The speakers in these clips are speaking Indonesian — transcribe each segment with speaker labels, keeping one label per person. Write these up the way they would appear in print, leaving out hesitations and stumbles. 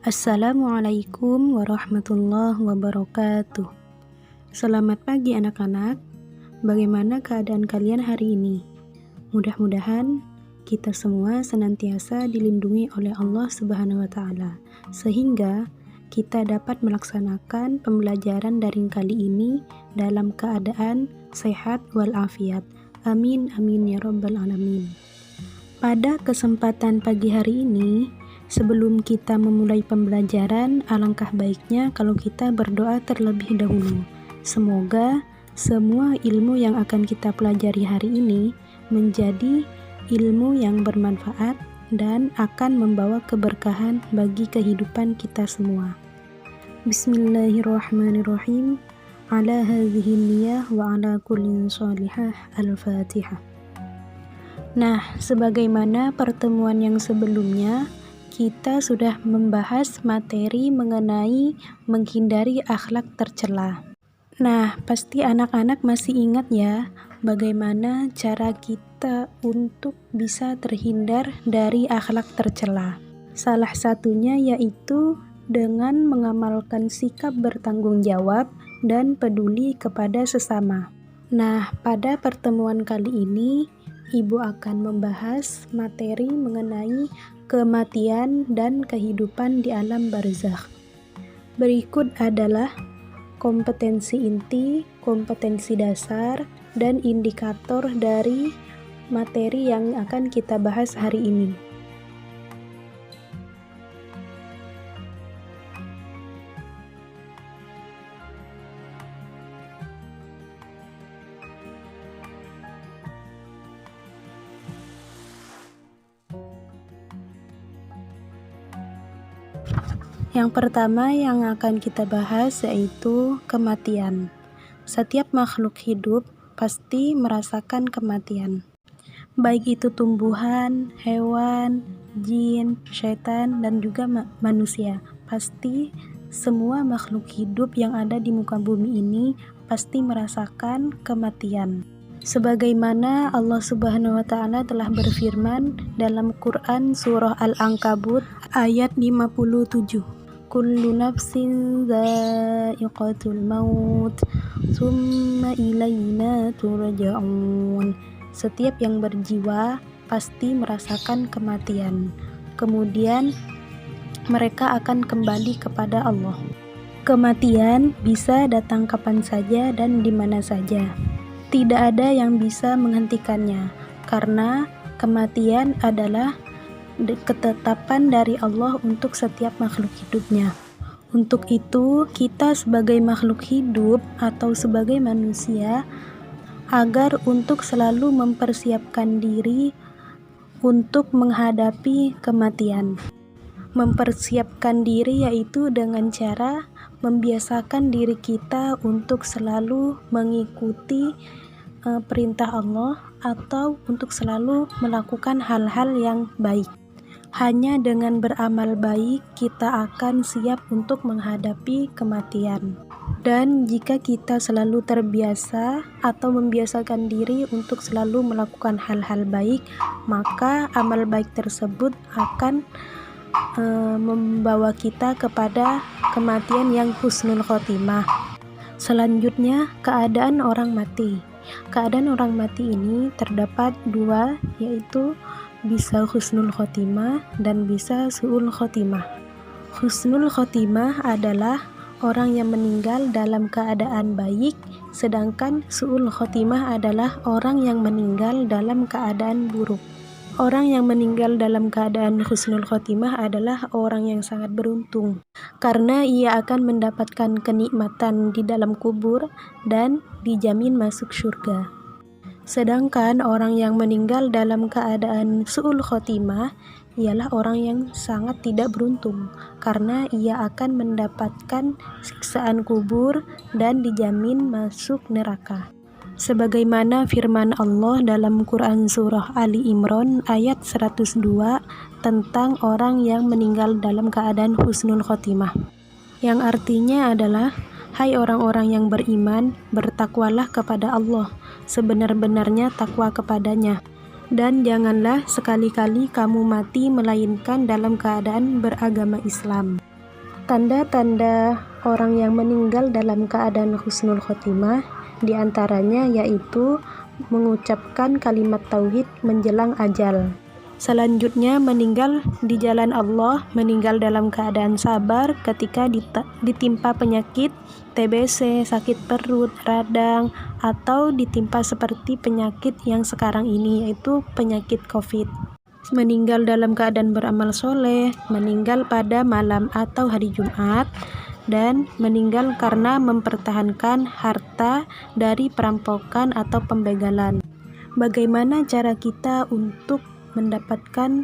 Speaker 1: Assalamualaikum warahmatullahi wabarakatuh. Selamat pagi anak-anak. Bagaimana keadaan kalian hari ini? Mudah-mudahan kita semua senantiasa dilindungi oleh Allah Subhanahu wa taala sehingga kita dapat melaksanakan pembelajaran daring kali ini dalam keadaan sehat walafiat. Amin amin ya rabbal alamin. Pada kesempatan pagi hari ini, sebelum kita memulai pembelajaran, alangkah baiknya kalau kita berdoa terlebih dahulu. Semoga semua ilmu yang akan kita pelajari hari ini menjadi ilmu yang bermanfaat dan akan membawa keberkahan bagi kehidupan kita semua. Bismillahirrahmanirrahim. Ala hadhihi niyah wa ala kulli shalihah. Al-Fatihah. Nah, sebagaimana pertemuan yang sebelumnya, kita sudah membahas materi mengenai menghindari akhlak tercela. Nah, pasti anak-anak masih ingat ya, bagaimana cara kita untuk bisa terhindar dari akhlak tercela. Salah satunya yaitu dengan mengamalkan sikap bertanggung jawab dan peduli kepada sesama. Nah, pada pertemuan kali ini, Ibu akan membahas materi mengenai kematian dan kehidupan di alam barzakh. Berikut adalah kompetensi inti, kompetensi dasar, dan indikator dari materi yang akan kita bahas hari ini. Yang pertama yang akan kita bahas yaitu kematian. Setiap makhluk hidup pasti merasakan kematian. Baik itu tumbuhan, hewan, jin, syaitan, dan juga manusia. Pasti semua makhluk hidup yang ada di muka bumi ini pasti merasakan kematian. Sebagaimana Allah Subhanahu wa taala telah berfirman dalam Quran surah Al-Ankabut ayat 57. Kullu nafsin dha'iqatul maut tsumma ilayna turja'un. Setiap yang berjiwa pasti merasakan kematian. Kemudian mereka akan kembali kepada Allah. Kematian bisa datang kapan saja dan di mana saja. Tidak ada yang bisa menghentikannya karena kematian adalah ketetapan dari Allah untuk setiap makhluk hidupnya. Untuk itu, kita sebagai makhluk hidup atau sebagai manusia agar untuk selalu mempersiapkan diri untuk menghadapi kematian. Mempersiapkan diri yaitu dengan cara membiasakan diri kita untuk selalu mengikuti perintah Allah atau untuk selalu melakukan hal-hal yang baik. Hanya dengan beramal baik kita akan siap untuk menghadapi kematian. Dan jika kita selalu terbiasa atau membiasakan diri untuk selalu melakukan hal-hal baik, maka amal baik tersebut akan membawa kita kepada kematian yang husnul khotimah. Selanjutnya, keadaan orang mati. Keadaan orang mati ini terdapat dua, yaitu bisa husnul khotimah dan bisa su'ul khotimah. Husnul khotimah adalah orang yang meninggal dalam keadaan baik, sedangkan su'ul khotimah adalah orang yang meninggal dalam keadaan buruk. Orang yang meninggal dalam keadaan husnul khotimah adalah orang yang sangat beruntung karena ia akan mendapatkan kenikmatan di dalam kubur dan dijamin masuk surga. Sedangkan orang yang meninggal dalam keadaan su'ul khotimah ialah orang yang sangat tidak beruntung karena ia akan mendapatkan siksaan kubur dan dijamin masuk neraka. Sebagaimana firman Allah dalam Quran surah Ali Imran ayat 102 tentang orang yang meninggal dalam keadaan husnul khotimah, yang artinya adalah, hai orang-orang yang beriman, bertakwalah kepada Allah sebenar-benarnya takwa kepadanya, dan janganlah sekali-kali kamu mati melainkan dalam keadaan beragama Islam. Tanda-tanda orang yang meninggal dalam keadaan husnul khotimah diantaranya yaitu mengucapkan kalimat tauhid menjelang ajal. Selanjutnya meninggal di jalan Allah, meninggal dalam keadaan sabar ketika ditimpa penyakit TBC, sakit perut, radang, atau ditimpa seperti penyakit yang sekarang ini yaitu penyakit COVID. Meninggal dalam keadaan beramal soleh, meninggal pada malam atau hari Jumat, dan meninggal karena mempertahankan harta dari perampokan atau pembegalan. Bagaimana cara kita untuk mendapatkan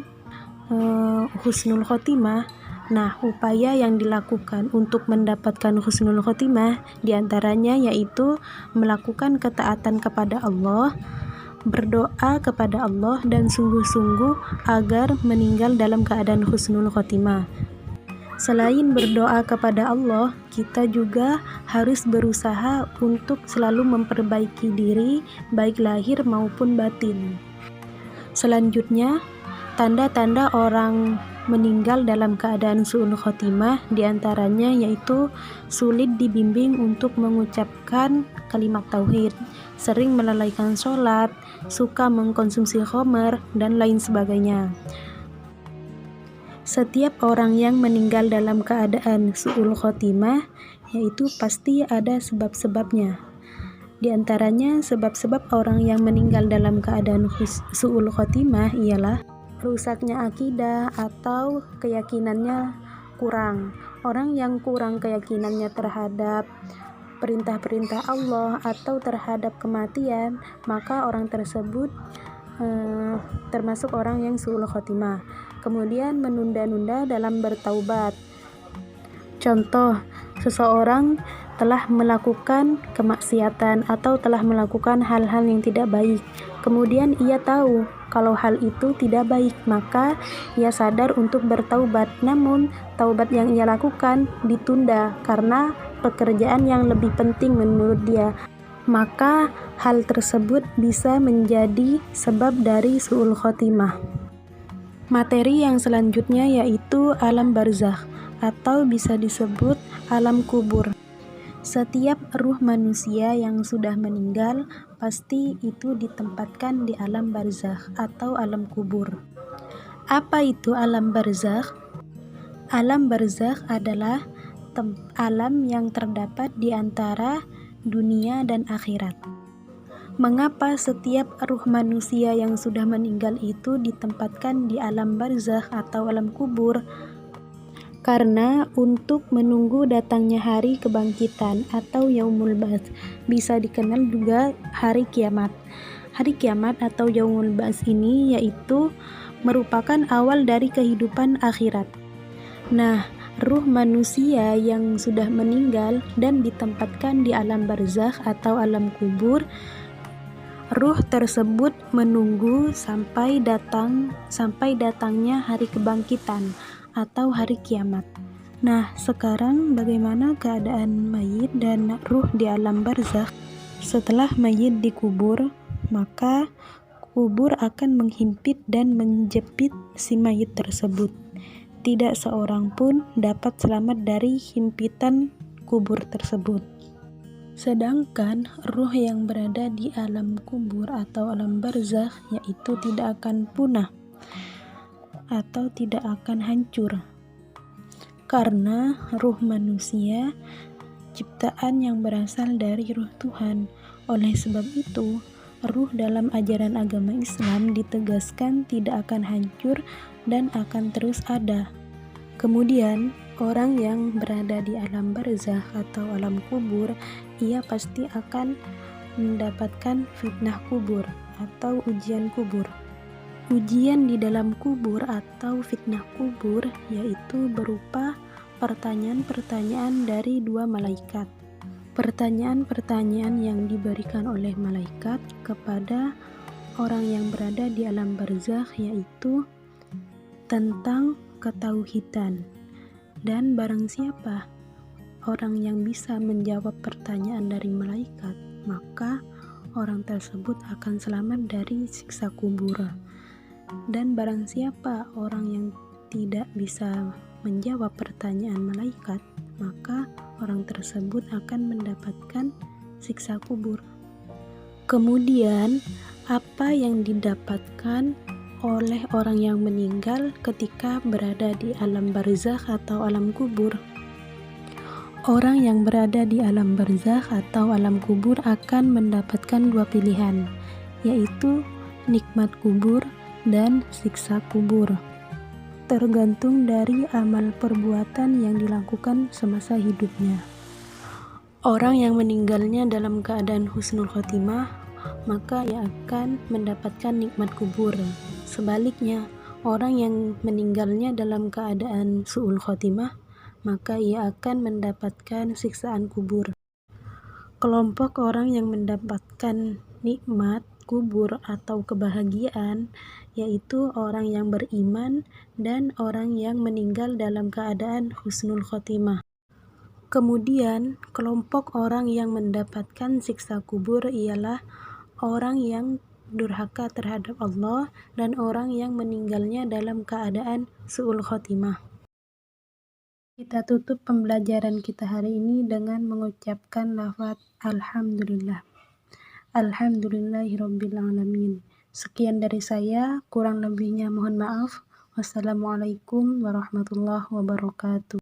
Speaker 1: husnul khotimah? Nah, upaya yang dilakukan untuk mendapatkan husnul khotimah diantaranya yaitu melakukan ketaatan kepada Allah, berdoa kepada Allah, dan sungguh-sungguh agar meninggal dalam keadaan husnul khotimah. Selain berdoa kepada Allah, kita juga harus berusaha untuk selalu memperbaiki diri, baik lahir maupun batin. Selanjutnya, tanda-tanda orang meninggal dalam keadaan su'ul khotimah diantaranya yaitu sulit dibimbing untuk mengucapkan kalimat tauhid, sering melalaikan sholat, suka mengkonsumsi khamar, dan lain sebagainya. Setiap orang yang meninggal dalam keadaan su'ul khotimah yaitu pasti ada sebab-sebabnya. Di antaranya sebab-sebab orang yang meninggal dalam keadaan su'ul khotimah ialah rusaknya akidah atau keyakinannya kurang. Orang yang kurang keyakinannya terhadap perintah-perintah Allah atau terhadap kematian, maka orang tersebut termasuk orang yang su'ul khotimah. Kemudian menunda-nunda dalam bertaubat. Contoh, seseorang telah melakukan kemaksiatan atau telah melakukan hal-hal yang tidak baik. Kemudian ia tahu kalau hal itu tidak baik, maka ia sadar untuk bertaubat. Namun, taubat yang ia lakukan ditunda karena pekerjaan yang lebih penting menurut dia. Maka hal tersebut bisa menjadi sebab dari su'ul khotimah. Materi yang selanjutnya yaitu alam barzakh atau bisa disebut alam kubur. Setiap ruh manusia yang sudah meninggal pasti itu ditempatkan di alam barzakh atau alam kubur. Apa itu alam barzakh? Alam barzakh adalah alam yang terdapat di antara dunia dan akhirat. Mengapa setiap ruh manusia yang sudah meninggal itu ditempatkan di alam barzakh atau alam kubur? Karena untuk menunggu datangnya hari kebangkitan atau yaumul ba'ts, bisa dikenal juga hari kiamat. Hari kiamat atau yaumul ba'ts ini yaitu merupakan awal dari kehidupan akhirat. Nah, ruh manusia yang sudah meninggal dan ditempatkan di alam barzakh atau alam kubur, ruh tersebut menunggu sampai datangnya hari kebangkitan atau hari kiamat. Nah, sekarang bagaimana keadaan mayit dan ruh di alam barzakh? Setelah mayit dikubur, maka kubur akan menghimpit dan menjepit si mayit tersebut. Tidak seorang pun dapat selamat dari himpitan kubur tersebut. Sedangkan ruh yang berada di alam kubur atau alam barzakh yaitu tidak akan punah atau tidak akan hancur. Karena ruh manusia ciptaan yang berasal dari ruh Tuhan. Oleh sebab itu, ruh dalam ajaran agama Islam ditegaskan tidak akan hancur dan akan terus ada. Kemudian, orang yang berada di alam barzakh atau alam kubur, ia pasti akan mendapatkan fitnah kubur atau ujian kubur. Ujian di dalam kubur atau fitnah kubur yaitu berupa pertanyaan-pertanyaan dari dua malaikat. Pertanyaan-pertanyaan yang diberikan oleh malaikat kepada orang yang berada di alam barzakh yaitu tentang ketauhidan. Dan barang siapa orang yang bisa menjawab pertanyaan dari malaikat, maka orang tersebut akan selamat dari siksa kubur. Dan barang siapa orang yang tidak bisa menjawab pertanyaan malaikat, maka orang tersebut akan mendapatkan siksa kubur. Kemudian, apa yang didapatkan oleh orang yang meninggal ketika berada di alam barzakh atau alam kubur? Orang yang berada di alam barzakh atau alam kubur akan mendapatkan dua pilihan, yaitu nikmat kubur dan siksa kubur, tergantung dari amal perbuatan yang dilakukan semasa hidupnya. Orang yang meninggalnya dalam keadaan husnul khotimah, maka ia akan mendapatkan nikmat kubur. Sebaliknya, orang yang meninggalnya dalam keadaan su'ul khotimah, maka ia akan mendapatkan siksaan kubur. Kelompok orang yang mendapatkan nikmat kubur atau kebahagiaan yaitu orang yang beriman dan orang yang meninggal dalam keadaan husnul khotimah. Kemudian, kelompok orang yang mendapatkan siksa kubur ialah orang yang durhaka terhadap Allah dan orang yang meninggalnya dalam keadaan su'ul khotimah. Kita tutup pembelajaran kita hari ini dengan mengucapkan lafaz Alhamdulillah. Alhamdulillahirabbil alamin. Sekian dari saya, kurang lebihnya mohon maaf. Wassalamualaikum warahmatullahi wabarakatuh.